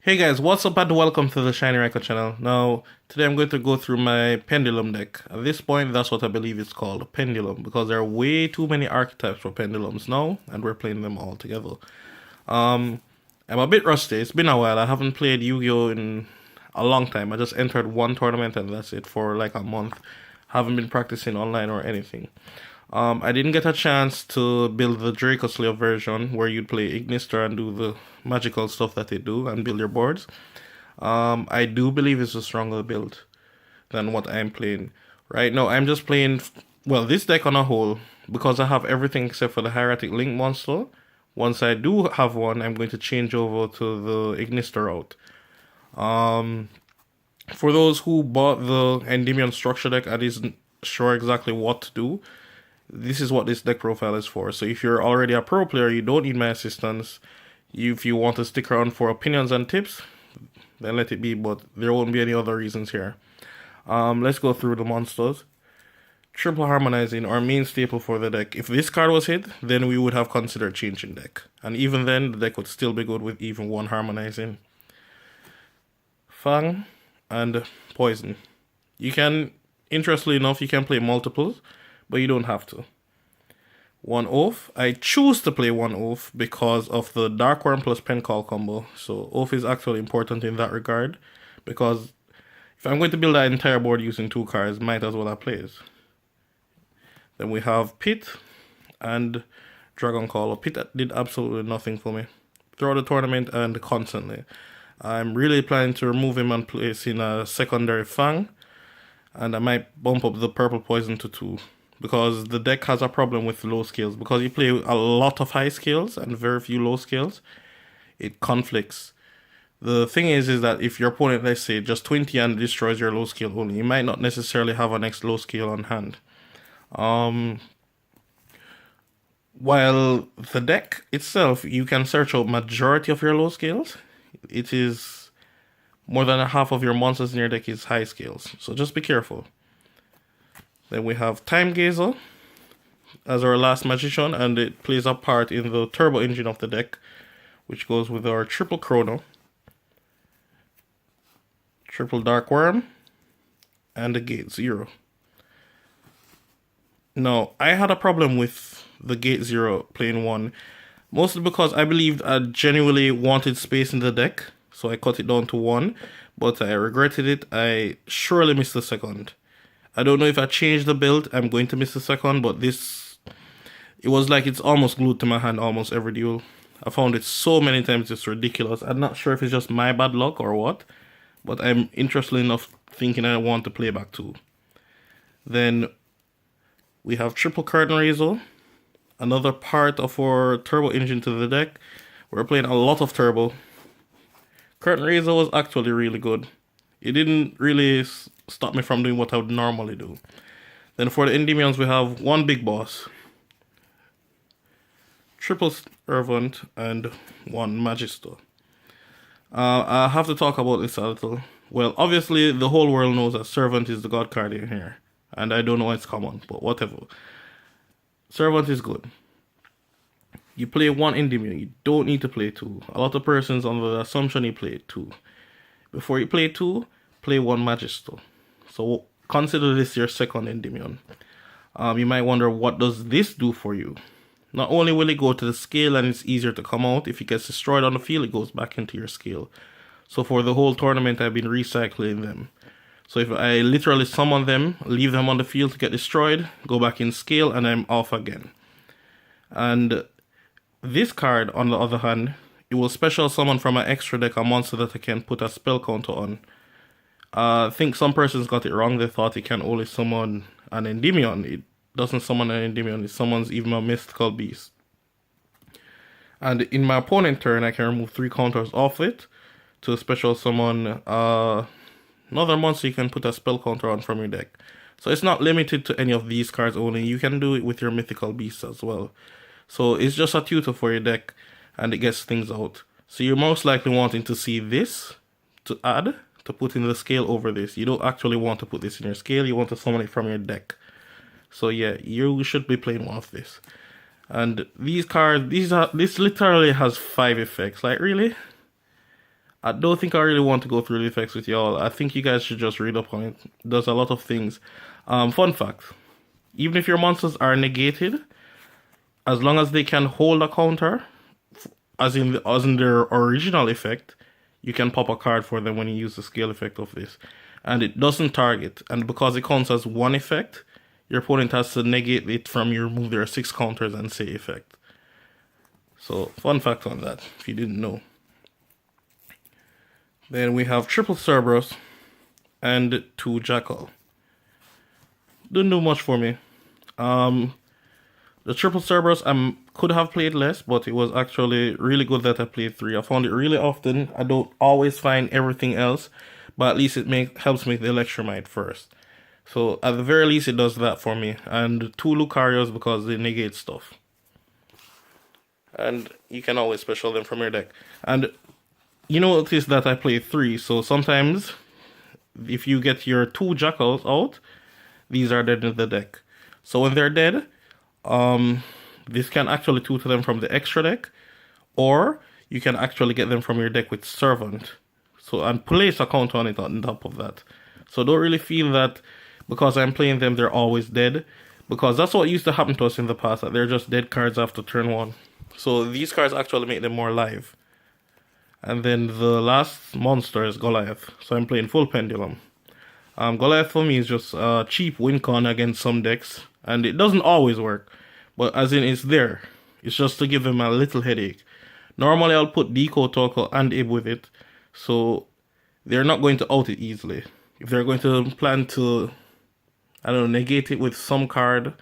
Hey guys, what's up and welcome to the Shiny Record channel. Now, today I'm going to go through my Pendulum deck. At this point, that's what I believe it's called, Pendulum, because there are way too many archetypes for Pendulums now, and we're playing them all together. I'm a bit rusty. It's been a while. I haven't played Yu-Gi-Oh! In a long time. I just entered one tournament and that's it for like a month. Haven't been practicing online or anything. I didn't get a chance to build the Draco Slayer version where you'd play Ignister and do the magical stuff that they do and build your boards. I do believe it's a stronger build than what I'm playing. Right now, I'm just playing, well, this deck on a whole, because I have everything except for the Hieratic Link monster. Once I do have one, I'm going to change over to the Ignister route. For those who bought the Endymion structure deck and isn't sure exactly what to do, this is what this deck profile is for. So if you're already a pro player, you don't need my assistance. If you want to stick around for opinions and tips, then let it be, but there won't be any other reasons here. Let's go through the monsters. Triple Harmonizing, our main staple for the deck. If this card was hit, then we would have considered changing deck. And even then, the deck would still be good with even one Harmonizing. Fang and Poison. You can, interestingly enough, you can play multiples, but you don't have to. One Oath. I choose to play one Oath because of the Dark Worm plus Pen Call combo. So Oath is actually important in that regard, because if I'm going to build that entire board using two cards, might as well have plays. Then we have Pit and Dragon Caller. Pit did absolutely nothing for me throughout the tournament and constantly. I'm really planning to remove him and place in a secondary Fang, and I might bump up the Purple Poison to 2. Because the deck has a problem with low scales. Because you play a lot of high scales and very few low scales, it conflicts. The thing is that if your opponent, let's say, just 20 and destroys your low scale only, you might not necessarily have a next low scale on hand. While the deck itself, you can search out majority of your low scales. It is more than a half of your monsters in your deck is high scales. So just be careful. Then we have Time Gazer as our last magician, and it plays a part in the turbo engine of the deck, which goes with our triple Chrono, triple Dark Worm, and the Gate Zero. Now, I had a problem with the Gate Zero playing one, mostly because I believed I genuinely wanted space in the deck, so I cut it down to 1, but I regretted it. I surely missed the second. I don't know if I changed the build, I'm going to miss the second, but this, it was like it's almost glued to my hand almost every duel. I found it so many times, it's ridiculous. I'm not sure if it's just my bad luck or what, but I'm interested enough thinking I want to play back 2. Then we have triple Curtain Raiser, another part of our turbo engine to the deck. We're playing a lot of turbo. Curtain Raiser was actually really good. It didn't really stop me from doing what I would normally do. Then for the Endymions, we have one Big Boss, triple Servant, and one Magister. I have to talk about this a little. Well, obviously, the whole world knows that Servant is the god card in here, and I don't know why it's common, but whatever. Servant is good. You play one Endymion, you don't need to play 2. A lot of persons under the assumption you play 2. Before you play 2, play one Magister. So consider this your second Endymion. You might wonder, what does this do for you? Not only will it go to the scale and it's easier to come out, if it gets destroyed on the field, it goes back into your scale. So for the whole tournament, I've been recycling them. So if I literally summon them, leave them on the field to get destroyed, go back in scale, and I'm off again. And this card, on the other hand, it will special summon from an extra deck a monster that I can put a spell counter on. I think some persons got it wrong. They thought it can only summon an Endymion. It doesn't summon an Endymion. It summons even a mystical beast. And in my opponent turn, I can remove 3 counters off it to special summon another monster you can put a spell counter on from your deck. So it's not limited to any of these cards only. You can do it with your mythical beasts as well. So it's just a tutor for your deck, and it gets things out. So you're most likely wanting to see this to add, to put in the scale over this. You don't actually want to put this in your scale, you want to summon it from your deck. So yeah, you should be playing one of this. And these cards, this literally has 5 effects. Like, really? I don't think I really want to go through the effects with y'all. I think you guys should just read up on it. It does a lot of things. Fun fact: even if your monsters are negated, as long as they can hold a counter, as in their original effect, you can pop a card for them when you use the scale effect of this, and it doesn't target. And because it counts as one effect, your opponent has to negate it from you, remove their 6 counters and say effect. So fun fact on that, if you didn't know. Then we have triple Cerberus and 2 Jackal. Didn't do much for me. The triple Cerberus I could have played less, but it was actually really good that I played 3. I found it really often. I don't always find everything else, but at least it helps make the Electromite first. So at the very least it does that for me. And 2 Lucarios because they negate stuff. And you can always special them from your deck. And you notice that I play 3, so sometimes if you get your 2 Jackals out, these are dead in the deck. So when they're dead, this can actually tutor them from the extra deck, or you can actually get them from your deck with Servant. So and place a counter on it on top of that. So don't really feel that because I'm playing them they're always dead, because that's what used to happen to us in the past, that they're just dead cards after turn 1. So these cards actually make them more alive. And then the last monster is Goliath. So I'm playing full Pendulum. Goliath for me is just a cheap win con against some decks. And it doesn't always work. But as in, it's there. It's just to give them a little headache. Normally I'll put Deco, Torkoal, and Ib with it. So they're not going to out it easily. If they're going to plan to, I don't know, negate it with some card,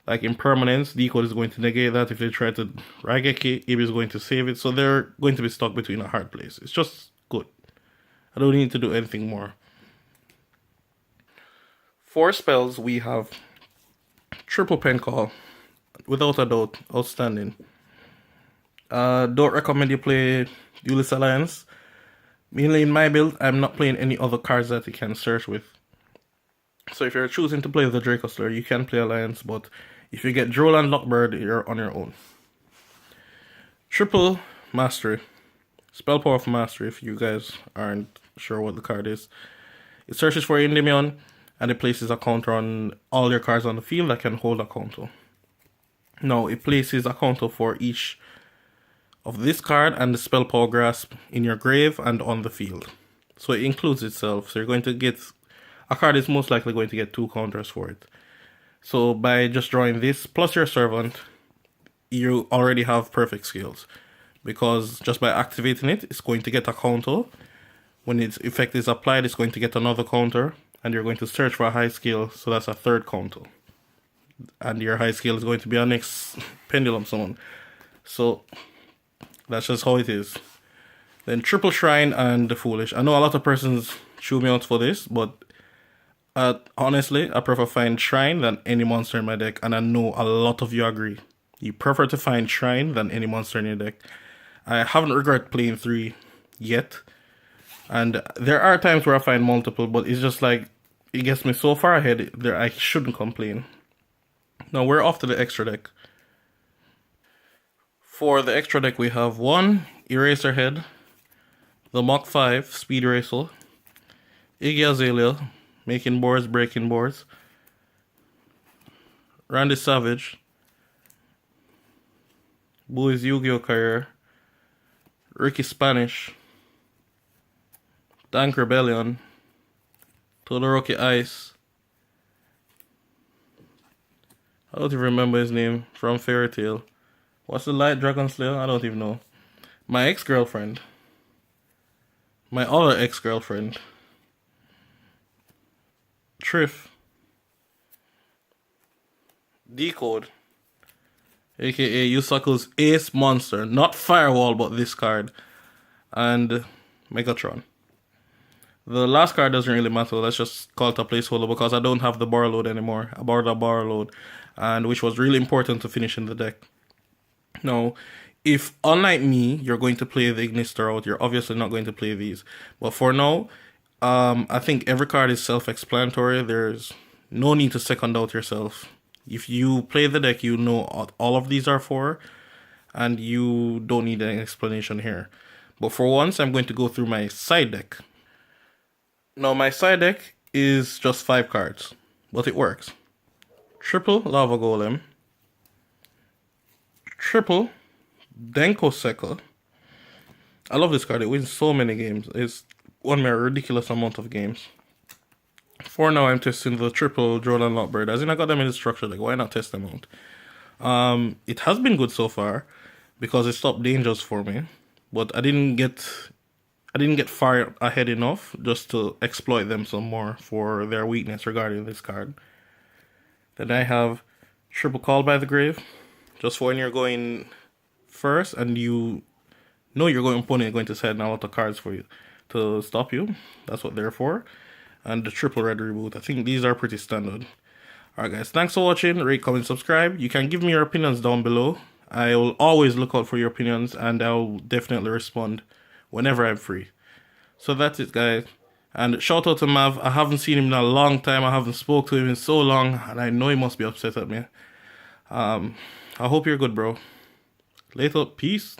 like Impermanence, Decode is going to negate that. If they try to Raigeki, Ib is going to save it. So they're going to be stuck between a hard place. It's just good. I don't need to do anything more. For spells, we have triple pen call. Without a doubt, outstanding. Don't recommend you play Duelist Alliance. Mainly in my build, I'm not playing any other cards that you can search with. So if you're choosing to play the Draco Slayer, you can play Alliance, but if you get Droll and Lockbird, you're on your own. Triple Mastery. Spell Power of Mastery, if you guys aren't sure what the card is. It searches for Endymion, and it places a counter on all your cards on the field that can hold a counter. Now, it places a counter for each of this card and the Spell Power Grasp in your grave and on the field. So it includes itself. So you're going to get, a card is most likely going to get 2 counters for it. So by just drawing this plus your Servant, you already have perfect skills. Because just by activating it, it's going to get a counter. When its effect is applied, it's going to get another counter. And you're going to search for a high skill, so that's a 3rd counter. And your high skill is going to be our next Pendulum summon. So that's just how it is. Then Triple Shrine and the Foolish. I know a lot of persons chew me out for this, but honestly, I prefer find Shrine than any monster in my deck, and I know a lot of you agree. You prefer to find Shrine than any monster in your deck. I haven't regretted playing 3 yet, and there are times where I find multiple, but it's just like, it gets me so far ahead, there I shouldn't complain. Now we're off to the extra deck. For the extra deck, we have 1 Eraserhead, the Mach 5 Speed Racer, Iggy Azalea, making boards, breaking boards, Randy Savage, Boo's Yu-Gi-Oh! Career, Ricky Spanish, Dank Rebellion, Todoroki Ice, I don't even remember his name, from Fairy Tail. What's the Light Dragon Slayer? I don't even know. My ex-girlfriend. My other ex-girlfriend. Triff. Decode. AKA Yusaku's Ace Monster. Not Firewall, but this card. And Megatron. The last card doesn't really matter. Let's just call it a placeholder because I don't have the bar load anymore. I borrowed a bar load, and which was really important to finish in the deck. Now, if unlike me, you're going to play the Ignister out, you're obviously not going to play these. But for now, I think every card is self-explanatory. There's no need to second out yourself. If you play the deck, you know all of these are for, and you don't need an explanation here. But for once, I'm going to go through my side deck. Now, my side deck is just 5 cards, but it works. Triple Lava Golem, triple Denko Seka. I love this card. It wins so many games. It's won me a ridiculous amount of games. For now, I'm testing the triple Jordan Lockbird. As in, I got them in the structure. Like, why not test them out? It has been good so far because it stopped dangers for me, but I didn't get far ahead enough just to exploit them some more for their weakness regarding this card. Then I have triple Call by the Grave, just for when you're going first and you know you're going opponent going to send a lot of cards for you to stop you. That's what they're for. And the triple red reboot. I think these are pretty standard. Alright guys, thanks for watching. Rate, comment, subscribe. You can give me your opinions down below. I will always look out for your opinions and I'll definitely respond whenever I'm free. So that's it guys. And shout out to Mav. I haven't seen him in a long time. I haven't spoke to him in so long and I know he must be upset at me. I hope you're good, bro. Later, peace.